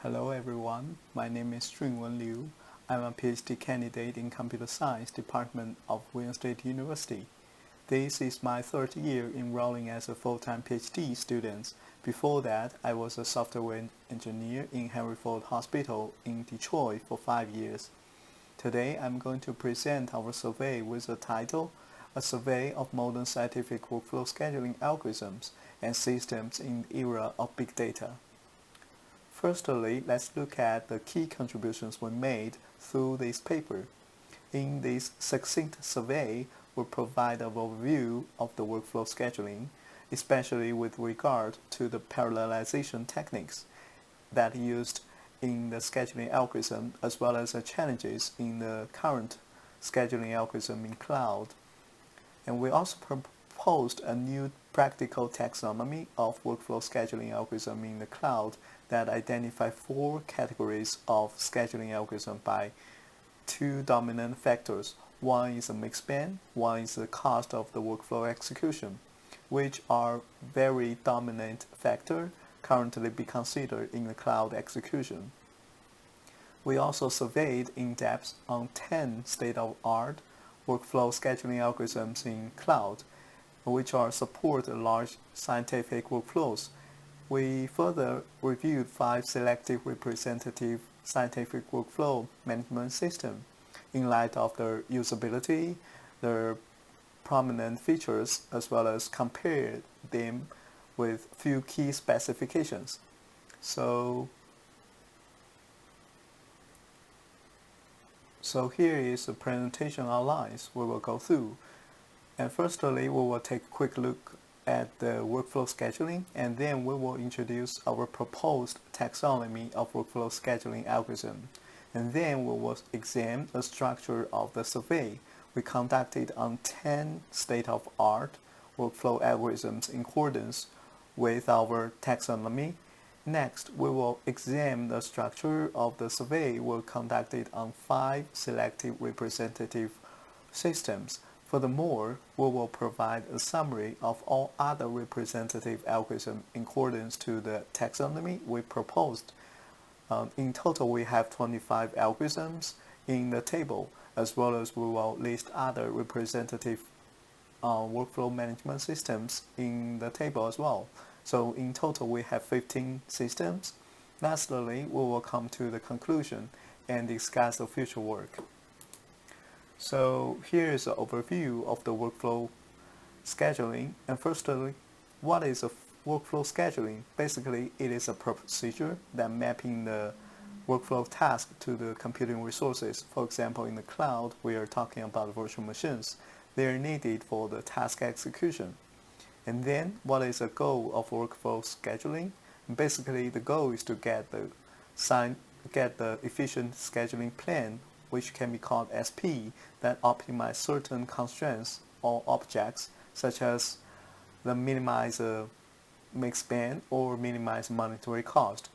Hello everyone, my name is Junwen Liu. I'm a PhD candidate in Computer Science Department of Wayne State University. This is my third year enrolling as a full-time PhD student. Before that, I was a software engineer in Henry Ford Hospital in Detroit for 5 years. Today, I'm going to present our survey with the title, A Survey of Modern Scientific Workflow Scheduling Algorithms and Systems in the Era of Big Data. Firstly, let's look at the key contributions we made through this paper. In this succinct survey, we provide an overview of the workflow scheduling, especially with regard to the parallelization techniques that are used in the scheduling algorithm as well as the challenges in the current scheduling algorithm in cloud. And we also proposed a new practical taxonomy of workflow scheduling algorithm in the cloud that identify 4 categories of scheduling algorithm by 2 dominant factors. One is a mixed span, one is the cost of the workflow execution, which are very dominant factor currently be considered in the cloud execution. We also surveyed in depth on 10 state-of-art workflow scheduling algorithms in cloud, which are support large scientific workflows. We further reviewed 5 selective representative scientific workflow management systems in light of their usability, their prominent features, as well as compared them with few key specifications. So here is the presentation outlines we will go through. And firstly, we will take a quick look at the workflow scheduling, and then we will introduce our proposed taxonomy of workflow scheduling algorithm. And then we will examine the structure of the survey we conducted on 10 state-of-art workflow algorithms in accordance with our taxonomy. Next, we will examine the structure of the survey we conducted on 5 selective representative systems. Furthermore, we will provide a summary of all other representative algorithms in accordance to the taxonomy we proposed. In total, we have 25 algorithms in the table, as well as we will list other representative workflow management systems in the table as well. So in total, we have 15 systems. Lastly, we will come to the conclusion and discuss the future work. So here is an overview of the workflow scheduling. And firstly, what is a workflow scheduling? Basically, it is a procedure that mapping the workflow task to the computing resources. For example, in the cloud, we are talking about virtual machines. They are needed for the task execution. And then, what is the goal of workflow scheduling? Basically, the goal is to get the efficient scheduling plan, which can be called SP, that optimize certain constraints or objects, such as the minimize mixed span or minimize monetary cost.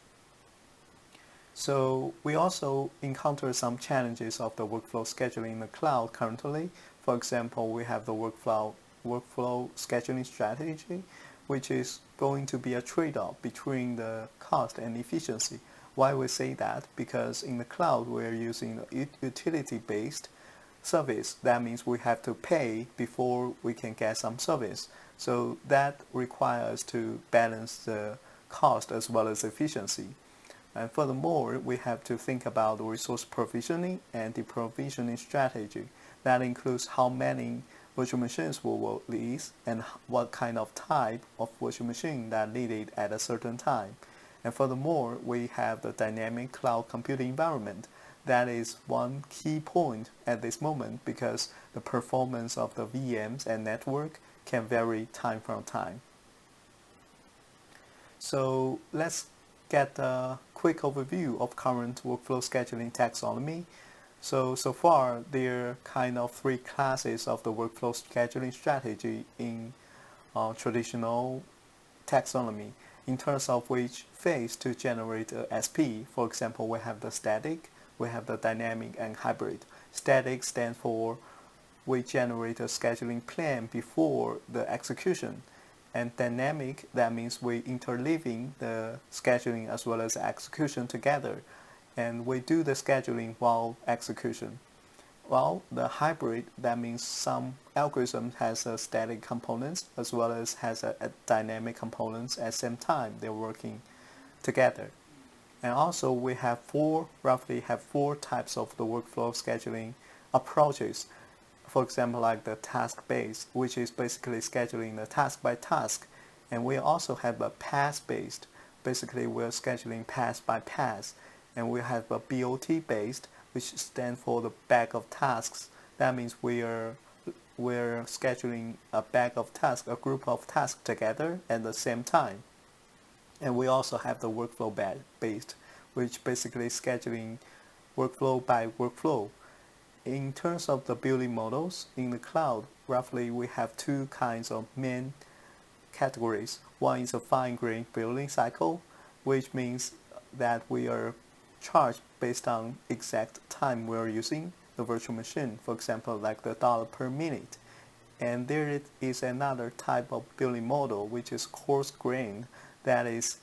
So we also encounter some challenges of the workflow scheduling in the cloud currently. For example, we have the workflow scheduling strategy, which is going to be a trade-off between the cost and efficiency. Why we say that? Because in the cloud we are using a utility-based service. That means we have to pay before we can get some service. So that requires to balance the cost as well as efficiency. And furthermore, we have to think about the resource provisioning and deprovisioning strategy. That includes how many virtual machines we will lease and what kind of type of virtual machine that needed at a certain time. And furthermore, we have the dynamic cloud computing environment. That is one key point at this moment because the performance of the VMs and network can vary time from time. So let's get a quick overview of current workflow scheduling taxonomy. So far, there are kind of 3 classes of the workflow scheduling strategy in traditional taxonomy, in terms of which phase to generate a SP. For example, we have the static, we have the dynamic, and hybrid. Static stands for we generate a scheduling plan before the execution. And dynamic, that means we interleaving the scheduling as well as execution together, and we do the scheduling while execution. While the hybrid, that means some algorithm has a static components as well as has a dynamic components at the same time they're working together. And also we have roughly four types of the workflow scheduling approaches. For example, like the task-based, which is basically scheduling the task by task. And we also have a pass-based. Basically, we're scheduling pass by pass. And we have a BOT-based, which stands for the bag of tasks. That means we're scheduling a bag of tasks, a group of tasks together at the same time. And we also have the workflow-based, which basically scheduling workflow by workflow. In terms of the building models, in the cloud, roughly we have two kinds of main categories. One is a fine-grained billing cycle, which means that we are charged based on exact time we're using the virtual machine, for example, like the dollar per minute. And there is another type of billing model, which is coarse-grained, that is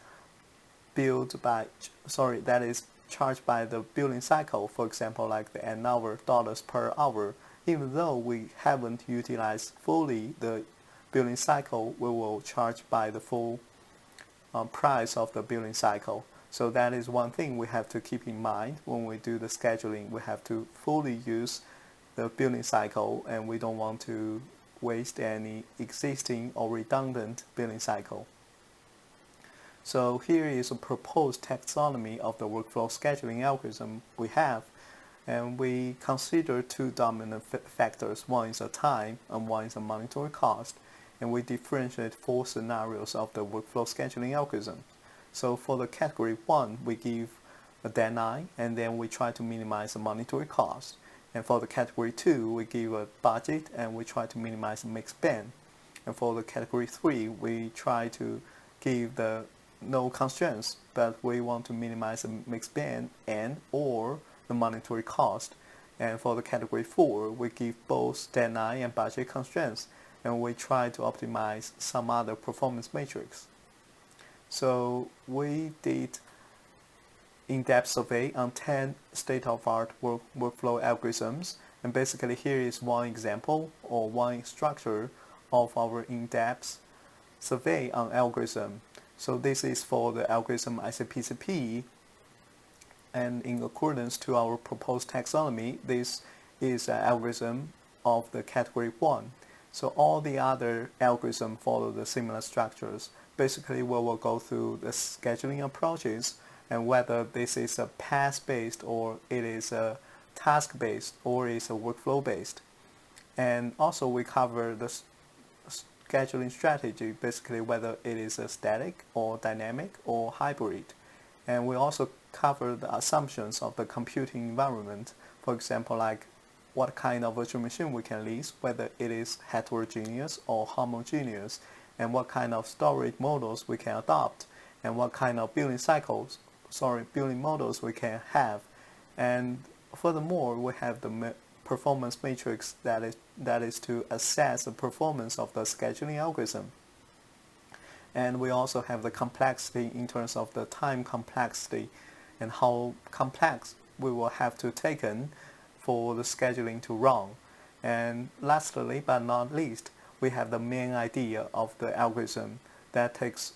charged by the billing cycle, for example, like the an hour, dollars per hour. Even though we haven't utilized fully the billing cycle, we will charge by the full price of the billing cycle. So that is one thing we have to keep in mind when we do the scheduling. We have to fully use the billing cycle, and we don't want to waste any existing or redundant billing cycle. So here is a proposed taxonomy of the workflow scheduling algorithm we have, and we consider two dominant factors. One is the time and one is the monetary cost, and we differentiate four scenarios of the workflow scheduling algorithm. So for the category 1, we give a deadline, and then we try to minimize the monetary cost. And for the category 2, we give a budget, and we try to minimize the mixed spend. And for the category 3, we try to give the no constraints, but we want to minimize the mixed spend and or the monetary cost. And for the category 4, we give both deadline and budget constraints, and we try to optimize some other performance metrics. So we did in-depth survey on 10 state-of-art workflow algorithms, and basically here is one example or one structure of our in-depth survey on algorithm. So this is for the algorithm ICP-CP, and in accordance to our proposed taxonomy, this is an algorithm of the category 1. So all the other algorithms follow the similar structures. Basically, we will go through the scheduling approaches and whether this is a path-based or it is a task-based or is a workflow-based. And also we cover the scheduling strategy, basically whether it is a static or dynamic or hybrid. And we also cover the assumptions of the computing environment, for example, like what kind of virtual machine we can lease, whether it is heterogeneous or homogeneous, and what kind of storage models we can adopt, and what kind of billing models we can have. And furthermore, we have the performance matrix that is to assess the performance of the scheduling algorithm. And we also have the complexity in terms of the time complexity and how complex we will have to take in for the scheduling to run. And lastly but not least, we have the main idea of the algorithm that takes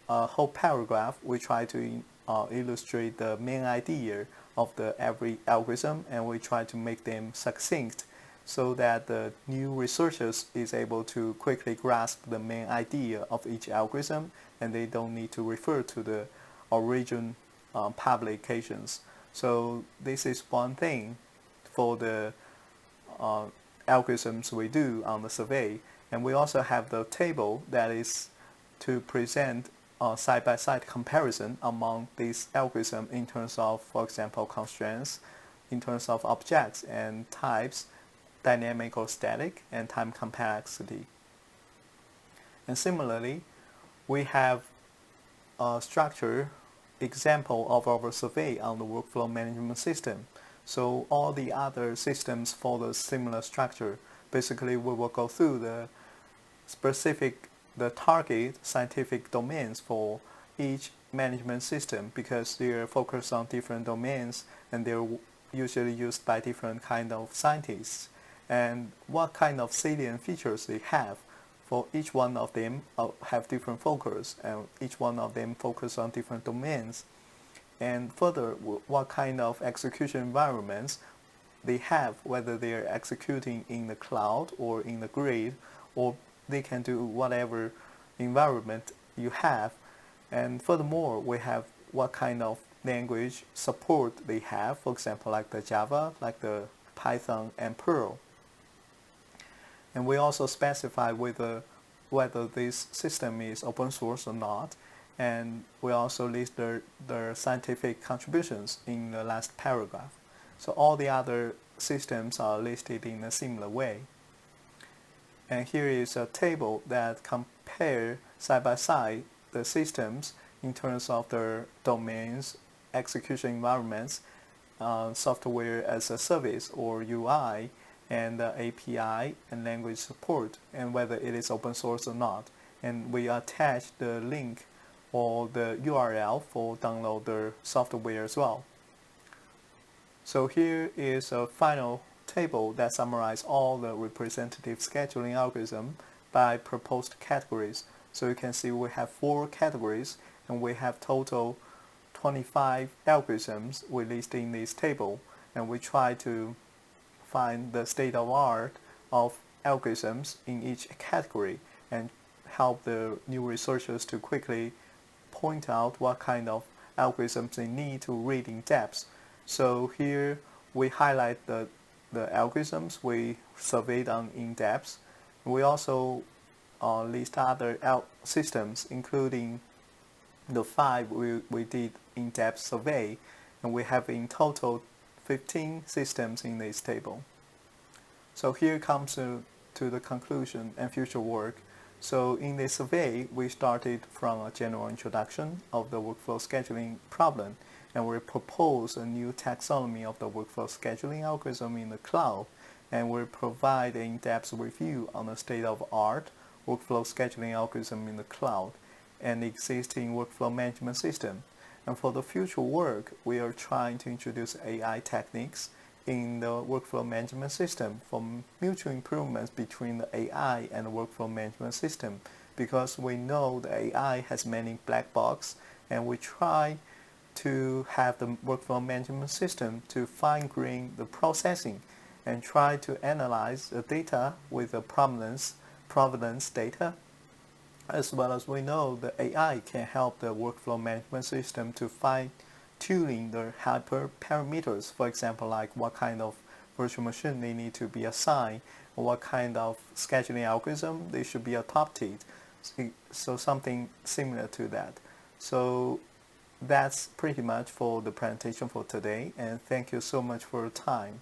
a whole paragraph. We try to illustrate the main idea of every algorithm, and we try to make them succinct so that the new researchers is able to quickly grasp the main idea of each algorithm, and they don't need to refer to the original publications. So this is one thing for the algorithms we do on the survey. And we also have the table that is to present a side-by-side comparison among these algorithms in terms of, for example, constraints, in terms of objects and types, dynamic or static, and time complexity. And similarly, we have a structure example of our survey on the workflow management system. So all the other systems follow similar structure. Basically, we will go through the specific the target scientific domains for each management system, because they're focused on different domains and they're usually used by different kind of scientists, and what kind of salient features they have. For each one of them have different focus, and each one of them focus on different domains. And further, what kind of execution environments they have, whether they are executing in the cloud or in the grid, or they can do whatever environment you have. And furthermore, we have what kind of language support they have, for example, like the Java, like the Python and Perl. And we also specify whether this system is open source or not, and we also list the scientific contributions in the last paragraph. So all the other systems are listed in a similar way. And here is a table that compare side by side the systems in terms of their domains, execution environments, software as a service or UI, and API and language support, and whether it is open source or not. And we attach the link or the URL for download the software as well. So here is a final table that summarizes all the representative scheduling algorithm by proposed categories. So you can see we have 4 categories, and we have total 25 algorithms we list in this table, and we try to find the state of art of algorithms in each category and help the new researchers to quickly point out what kind of algorithms they need to read in depth. So here we highlight the algorithms we surveyed on in depth. We also list other systems, including the 5 we did in-depth survey, and we have in total 15 systems in this table. So here comes to the conclusion and future work. So in this survey, we started from a general introduction of the workflow scheduling problem, and we propose a new taxonomy of the workflow scheduling algorithm in the cloud, and we provide an in-depth review on the state-of-art workflow scheduling algorithm in the cloud and existing workflow management system. And for the future work, we are trying to introduce AI techniques in the workflow management system for mutual improvements between the AI and the workflow management system, because we know the AI has many black box, and we try to have the workflow management system to fine-grain the processing and try to analyze the data with the provenance data, as well as we know the AI can help the workflow management system to fine-tuning the hyperparameters, for example, like what kind of virtual machine they need to be assigned, or what kind of scheduling algorithm they should be adopted. So something similar to that. So that's pretty much for the presentation for today, and thank you so much for your time.